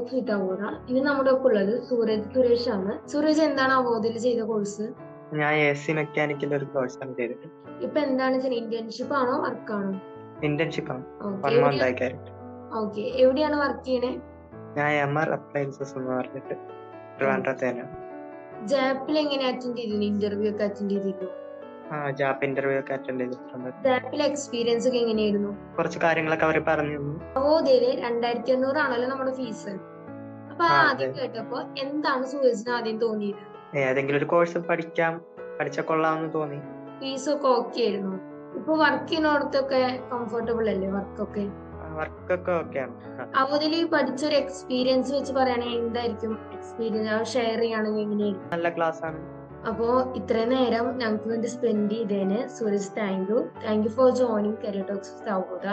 Talks with അവോധ. ഇനി നമ്മുടെ ഒപ്പം ഉള്ളത് സുരേഷ് ആണ്. സുരേഷ് എന്താണ് അവോധയിൽ ചെയ്ത കോഴ്സ്? ഞാൻ AC മെക്കാനിക്കിന്റെ ഒരു കോഴ്സാണ് ചെയ്തത്. ഇപ്പൊ എന്താണ് ചെയ്യുന്നത്? ഇന്റേൺഷിപ്പ് ആണോ വർക്കാണോ? ഇന്റേൺഷിപ്പ് ആണ്. 1 month ആയിട്ട്. ഓക്കെ, എവിടെയാണ് വർക്ക് ചെയ്യണേ? ഞാൻ MR അപ്ലയൻസസ് എന്ന് പറഞ്ഞിട്ട് ട്രിവാൻഡ്രത്ത് തന്നെ. ജാപ്പിൽ എങ്ങനെ അറ്റൻഡ് ചെയ്തിരുന്നു? ഇന്റർവ്യൂ ഒക്കെ അറ്റൻഡ് ചെയ്തിരുന്നു? ജാപ്പ് ഇന്റർവ്യൂ ഒക്കെ അറ്റൻഡ് ചെയ്തിട്ടുണ്ട്. ജാപ്പിലെ എക്സ്പീരിയൻസ് ഒക്കെ എങ്ങനെയായിരുന്നു? കുറച്ച് കാര്യങ്ങളൊക്കെ അവർ പറഞ്ഞു തന്നു. അവോധയില് 2500 ആണല്ലോ നമ്മുടെ ഫീസ്. അപ്പൊ ആദ്യം കേട്ടപ്പോ എന്താണ് സുരേഷിന് ആദ്യം തോന്നിയത്? ഏതെങ്കിലും ഒരു കോഴ്സ് പഠിച്ചാൽ കൊള്ളാമെന്ന് തോന്നി. ഫീസ് ഒക്കെ ഓക്കെ ആയിരുന്നു? ഇപ്പൊ വർക്ക് ചെയ്യുന്നിടത്തൊക്കെ കംഫർട്ടബിൾ അല്ലേ വർക്കൊക്കെ? വർക്കൊക്കെ ഓക്കെയാണ്. അവോധയില് പഠിച്ചൊരു എക്സ്പീരിയൻസ് വെച്ച് പറയുകയാണെങ്കിൽ എന്തായിരിക്കും എക്സ്പീരിയൻസ് ഷെയർ ചെയ്യുകയാണെങ്കിൽ എങ്ങനെയായിരിക്കും? നല്ല ക്ലാസ് ആണ്. അപ്പോ ഇത്രയും നേരം ഞങ്ങൾക്ക് വേണ്ടി സ്പെൻഡ് ചെയ്തതിന് Suresh thank you for joining career talks with അവോധ.